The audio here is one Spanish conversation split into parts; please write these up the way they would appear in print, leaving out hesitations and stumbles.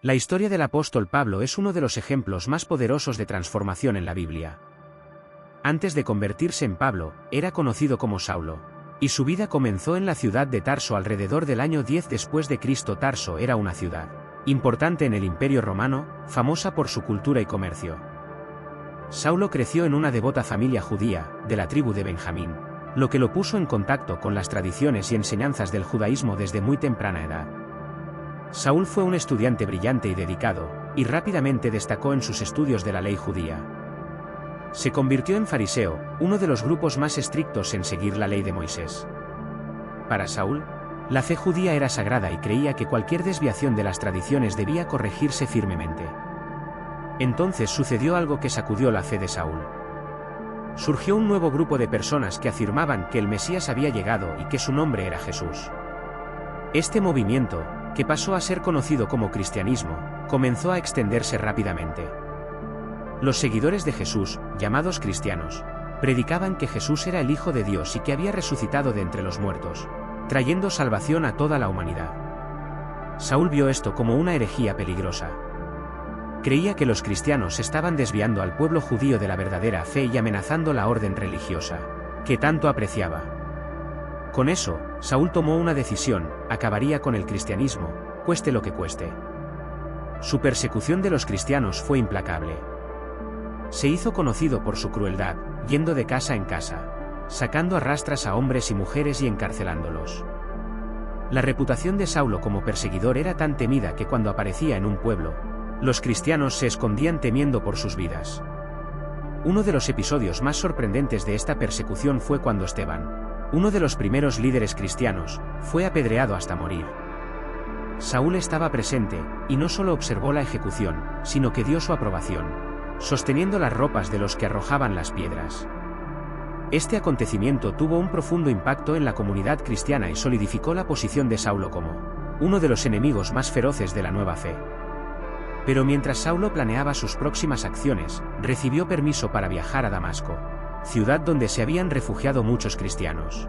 La historia del apóstol Pablo es uno de los ejemplos más poderosos de transformación en la Biblia. Antes de convertirse en Pablo, era conocido como Saulo, y su vida comenzó en la ciudad de Tarso alrededor del año 10 después de Cristo. Tarso era una ciudad importante en el Imperio Romano, famosa por su cultura y comercio. Saulo creció en una devota familia judía, de la tribu de Benjamín, lo que lo puso en contacto con las tradiciones y enseñanzas del judaísmo desde muy temprana edad. Saúl fue un estudiante brillante y dedicado, y rápidamente destacó en sus estudios de la ley judía. Se convirtió en fariseo, uno de los grupos más estrictos en seguir la ley de Moisés. Para Saúl, la fe judía era sagrada y creía que cualquier desviación de las tradiciones debía corregirse firmemente. Entonces sucedió algo que sacudió la fe de Saúl. Surgió un nuevo grupo de personas que afirmaban que el Mesías había llegado y que su nombre era Jesús. Este movimiento, que pasó a ser conocido como cristianismo, comenzó a extenderse rápidamente. Los seguidores de Jesús, llamados cristianos, predicaban que Jesús era el Hijo de Dios y que había resucitado de entre los muertos, trayendo salvación a toda la humanidad. Saúl vio esto como una herejía peligrosa. Creía que los cristianos estaban desviando al pueblo judío de la verdadera fe y amenazando la orden religiosa, que tanto apreciaba. Con eso, Saúl tomó una decisión: acabaría con el cristianismo, cueste lo que cueste. Su persecución de los cristianos fue implacable. Se hizo conocido por su crueldad, yendo de casa en casa, sacando a rastras a hombres y mujeres y encarcelándolos. La reputación de Saulo como perseguidor era tan temida que cuando aparecía en un pueblo, los cristianos se escondían temiendo por sus vidas. Uno de los episodios más sorprendentes de esta persecución fue cuando Esteban, uno de los primeros líderes cristianos, fue apedreado hasta morir. Saúl estaba presente, y no solo observó la ejecución, sino que dio su aprobación, sosteniendo las ropas de los que arrojaban las piedras. Este acontecimiento tuvo un profundo impacto en la comunidad cristiana y solidificó la posición de Saulo como uno de los enemigos más feroces de la nueva fe. Pero mientras Saulo planeaba sus próximas acciones, recibió permiso para viajar a Damasco, ciudad donde se habían refugiado muchos cristianos.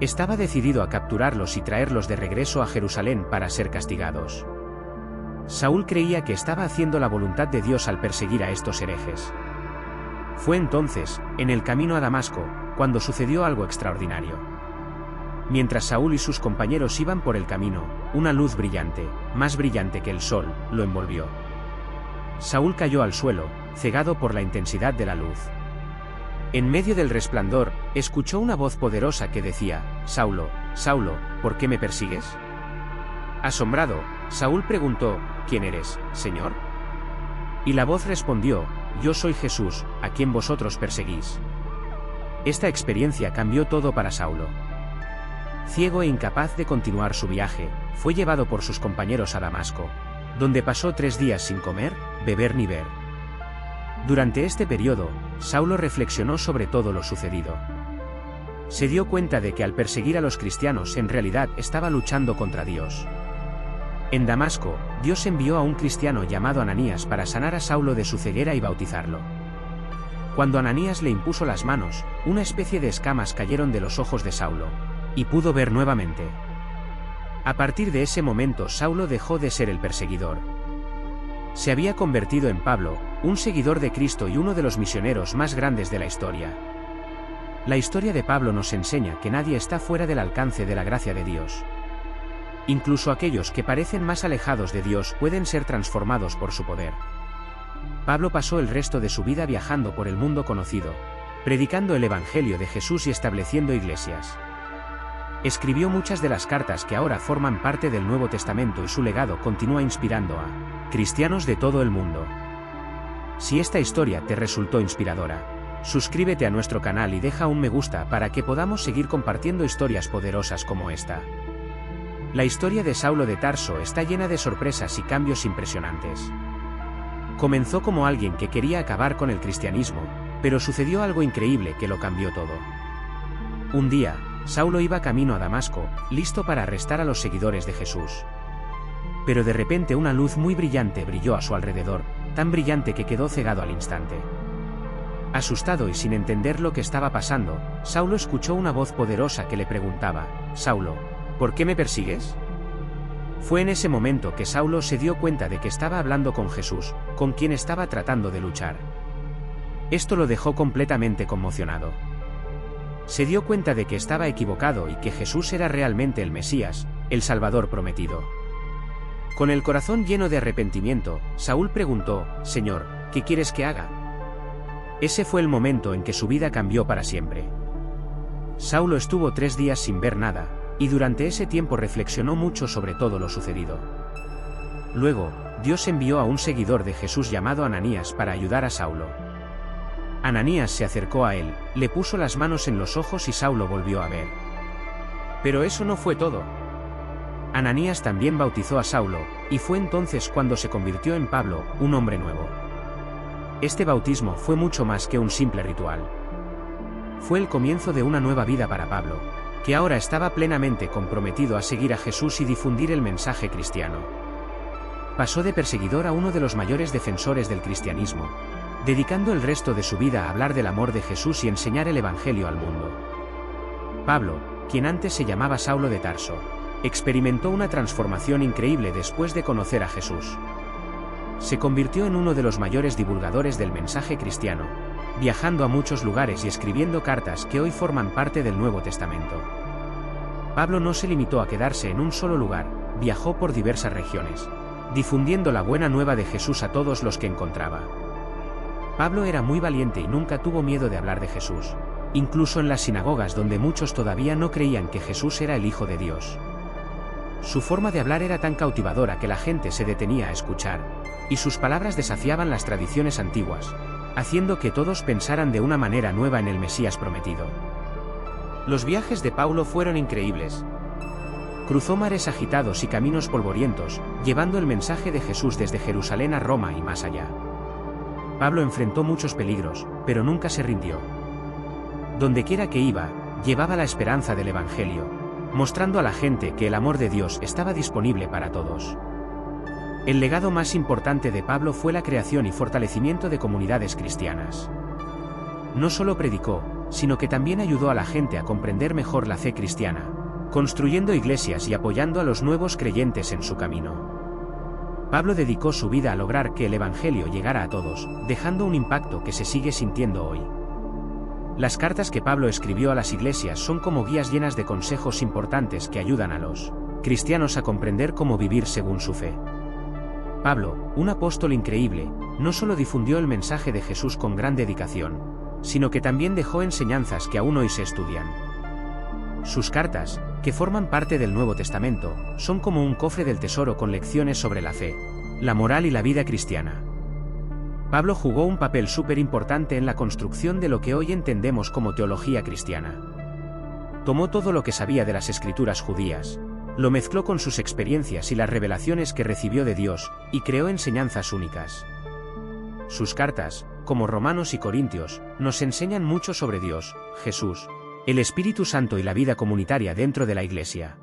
Estaba decidido a capturarlos y traerlos de regreso a Jerusalén para ser castigados. Saúl creía que estaba haciendo la voluntad de Dios al perseguir a estos herejes. Fue entonces, en el camino a Damasco, cuando sucedió algo extraordinario. Mientras Saúl y sus compañeros iban por el camino, una luz brillante, más brillante que el sol, lo envolvió. Saúl cayó al suelo, cegado por la intensidad de la luz. En medio del resplandor, escuchó una voz poderosa que decía: «Saulo, Saulo, ¿por qué me persigues?». Asombrado, Saúl preguntó: «¿Quién eres, Señor?». Y la voz respondió: «Yo soy Jesús, a quien vosotros perseguís». Esta experiencia cambió todo para Saulo. Ciego e incapaz de continuar su viaje, fue llevado por sus compañeros a Damasco, donde pasó 3 días sin comer, beber ni ver. Durante este periodo, Saulo reflexionó sobre todo lo sucedido. Se dio cuenta de que al perseguir a los cristianos en realidad estaba luchando contra Dios. En Damasco, Dios envió a un cristiano llamado Ananías para sanar a Saulo de su ceguera y bautizarlo. Cuando Ananías le impuso las manos, una especie de escamas cayeron de los ojos de Saulo, y pudo ver nuevamente. A partir de ese momento Saulo dejó de ser el perseguidor. Se había convertido en Pablo, un seguidor de Cristo y uno de los misioneros más grandes de la historia. La historia de Pablo nos enseña que nadie está fuera del alcance de la gracia de Dios. Incluso aquellos que parecen más alejados de Dios pueden ser transformados por su poder. Pablo pasó el resto de su vida viajando por el mundo conocido, predicando el Evangelio de Jesús y estableciendo iglesias. Escribió muchas de las cartas que ahora forman parte del Nuevo Testamento y su legado continúa inspirando a cristianos de todo el mundo. Si esta historia te resultó inspiradora, suscríbete a nuestro canal y deja un me gusta para que podamos seguir compartiendo historias poderosas como esta. La historia de Saulo de Tarso está llena de sorpresas y cambios impresionantes. Comenzó como alguien que quería acabar con el cristianismo, pero sucedió algo increíble que lo cambió todo. Un día, Saulo iba camino a Damasco, listo para arrestar a los seguidores de Jesús. Pero de repente una luz muy brillante brilló a su alrededor, tan brillante que quedó cegado al instante. Asustado y sin entender lo que estaba pasando, Saulo escuchó una voz poderosa que le preguntaba: «Saulo, ¿por qué me persigues?». Fue en ese momento que Saulo se dio cuenta de que estaba hablando con Jesús, con quien estaba tratando de luchar. Esto lo dejó completamente conmocionado. Se dio cuenta de que estaba equivocado y que Jesús era realmente el Mesías, el Salvador prometido. Con el corazón lleno de arrepentimiento, Saúl preguntó: «Señor, ¿qué quieres que haga?». Ese fue el momento en que su vida cambió para siempre. Saulo estuvo 3 días sin ver nada, y durante ese tiempo reflexionó mucho sobre todo lo sucedido. Luego, Dios envió a un seguidor de Jesús llamado Ananías para ayudar a Saulo. Ananías se acercó a él, le puso las manos en los ojos y Saulo volvió a ver. Pero eso no fue todo. Ananías también bautizó a Saulo, y fue entonces cuando se convirtió en Pablo, un hombre nuevo. Este bautismo fue mucho más que un simple ritual. Fue el comienzo de una nueva vida para Pablo, que ahora estaba plenamente comprometido a seguir a Jesús y difundir el mensaje cristiano. Pasó de perseguidor a uno de los mayores defensores del cristianismo, dedicando el resto de su vida a hablar del amor de Jesús y enseñar el Evangelio al mundo. Pablo, quien antes se llamaba Saulo de Tarso, experimentó una transformación increíble después de conocer a Jesús. Se convirtió en uno de los mayores divulgadores del mensaje cristiano, viajando a muchos lugares y escribiendo cartas que hoy forman parte del Nuevo Testamento. Pablo no se limitó a quedarse en un solo lugar, viajó por diversas regiones, difundiendo la buena nueva de Jesús a todos los que encontraba. Pablo era muy valiente y nunca tuvo miedo de hablar de Jesús, incluso en las sinagogas donde muchos todavía no creían que Jesús era el Hijo de Dios. Su forma de hablar era tan cautivadora que la gente se detenía a escuchar, y sus palabras desafiaban las tradiciones antiguas, haciendo que todos pensaran de una manera nueva en el Mesías prometido. Los viajes de Pablo fueron increíbles. Cruzó mares agitados y caminos polvorientos, llevando el mensaje de Jesús desde Jerusalén a Roma y más allá. Pablo enfrentó muchos peligros, pero nunca se rindió. Dondequiera que iba, llevaba la esperanza del Evangelio, mostrando a la gente que el amor de Dios estaba disponible para todos. El legado más importante de Pablo fue la creación y fortalecimiento de comunidades cristianas. No solo predicó, sino que también ayudó a la gente a comprender mejor la fe cristiana, construyendo iglesias y apoyando a los nuevos creyentes en su camino. Pablo dedicó su vida a lograr que el Evangelio llegara a todos, dejando un impacto que se sigue sintiendo hoy. Las cartas que Pablo escribió a las iglesias son como guías llenas de consejos importantes que ayudan a los cristianos a comprender cómo vivir según su fe. Pablo, un apóstol increíble, no solo difundió el mensaje de Jesús con gran dedicación, sino que también dejó enseñanzas que aún hoy se estudian. Sus cartas, que forman parte del Nuevo Testamento, son como un cofre del tesoro con lecciones sobre la fe, la moral y la vida cristiana. Pablo jugó un papel súper importante en la construcción de lo que hoy entendemos como teología cristiana. Tomó todo lo que sabía de las escrituras judías, lo mezcló con sus experiencias y las revelaciones que recibió de Dios, y creó enseñanzas únicas. Sus cartas, como Romanos y Corintios, nos enseñan mucho sobre Dios, Jesús, el Espíritu Santo y la vida comunitaria dentro de la Iglesia.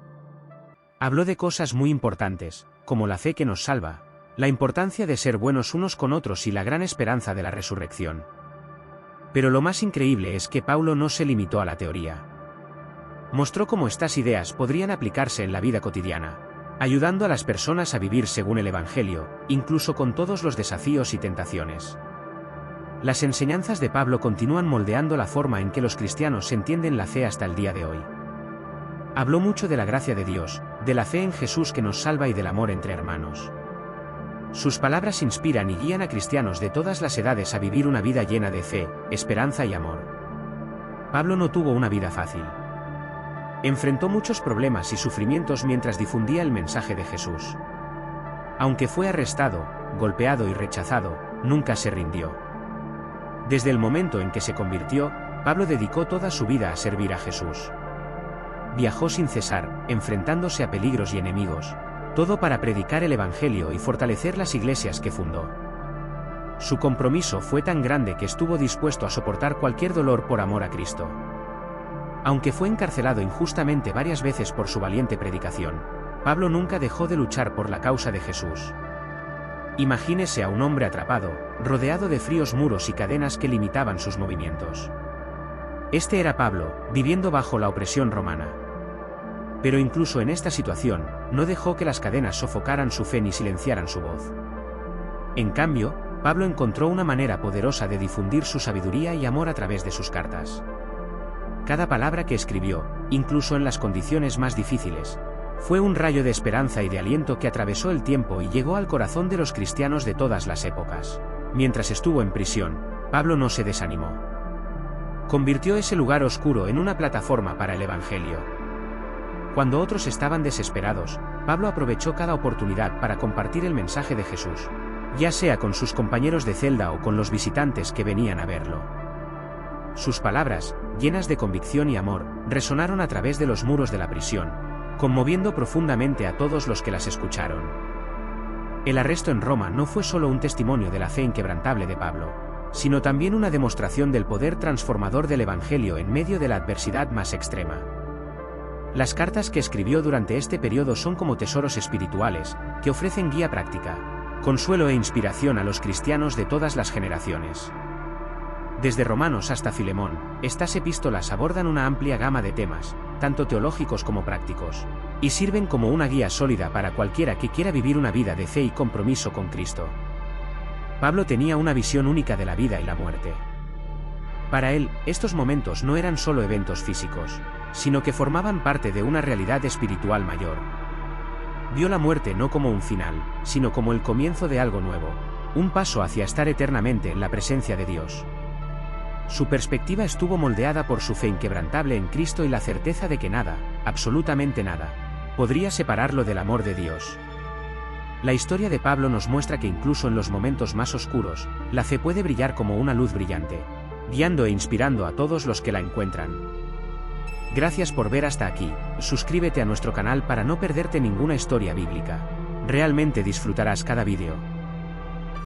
Habló de cosas muy importantes, como la fe que nos salva, la importancia de ser buenos unos con otros y la gran esperanza de la resurrección. Pero lo más increíble es que Pablo no se limitó a la teoría. Mostró cómo estas ideas podrían aplicarse en la vida cotidiana, ayudando a las personas a vivir según el Evangelio, incluso con todos los desafíos y tentaciones. Las enseñanzas de Pablo continúan moldeando la forma en que los cristianos entienden la fe hasta el día de hoy. Habló mucho de la gracia de Dios, de la fe en Jesús que nos salva y del amor entre hermanos. Sus palabras inspiran y guían a cristianos de todas las edades a vivir una vida llena de fe, esperanza y amor. Pablo no tuvo una vida fácil. Enfrentó muchos problemas y sufrimientos mientras difundía el mensaje de Jesús. Aunque fue arrestado, golpeado y rechazado, nunca se rindió. Desde el momento en que se convirtió, Pablo dedicó toda su vida a servir a Jesús. Viajó sin cesar, enfrentándose a peligros y enemigos, todo para predicar el Evangelio y fortalecer las iglesias que fundó. Su compromiso fue tan grande que estuvo dispuesto a soportar cualquier dolor por amor a Cristo. Aunque fue encarcelado injustamente varias veces por su valiente predicación, Pablo nunca dejó de luchar por la causa de Jesús. Imagínese a un hombre atrapado, rodeado de fríos muros y cadenas que limitaban sus movimientos. Este era Pablo, viviendo bajo la opresión romana. Pero incluso en esta situación, no dejó que las cadenas sofocaran su fe ni silenciaran su voz. En cambio, Pablo encontró una manera poderosa de difundir su sabiduría y amor a través de sus cartas. Cada palabra que escribió, incluso en las condiciones más difíciles, fue un rayo de esperanza y de aliento que atravesó el tiempo y llegó al corazón de los cristianos de todas las épocas. Mientras estuvo en prisión, Pablo no se desanimó. Convirtió ese lugar oscuro en una plataforma para el Evangelio. Cuando otros estaban desesperados, Pablo aprovechó cada oportunidad para compartir el mensaje de Jesús, ya sea con sus compañeros de celda o con los visitantes que venían a verlo. Sus palabras, llenas de convicción y amor, resonaron a través de los muros de la prisión, conmoviendo profundamente a todos los que las escucharon. El arresto en Roma no fue solo un testimonio de la fe inquebrantable de Pablo, sino también una demostración del poder transformador del Evangelio en medio de la adversidad más extrema. Las cartas que escribió durante este periodo son como tesoros espirituales, que ofrecen guía práctica, consuelo e inspiración a los cristianos de todas las generaciones. Desde Romanos hasta Filemón, estas epístolas abordan una amplia gama de temas, tanto teológicos como prácticos, y sirven como una guía sólida para cualquiera que quiera vivir una vida de fe y compromiso con Cristo. Pablo tenía una visión única de la vida y la muerte. Para él, estos momentos no eran solo eventos físicos, sino que formaban parte de una realidad espiritual mayor. Vio la muerte no como un final, sino como el comienzo de algo nuevo, un paso hacia estar eternamente en la presencia de Dios. Su perspectiva estuvo moldeada por su fe inquebrantable en Cristo y la certeza de que nada, absolutamente nada, podría separarlo del amor de Dios. La historia de Pablo nos muestra que incluso en los momentos más oscuros, la fe puede brillar como una luz brillante, guiando e inspirando a todos los que la encuentran. Gracias por ver hasta aquí, suscríbete a nuestro canal para no perderte ninguna historia bíblica. Realmente disfrutarás cada vídeo.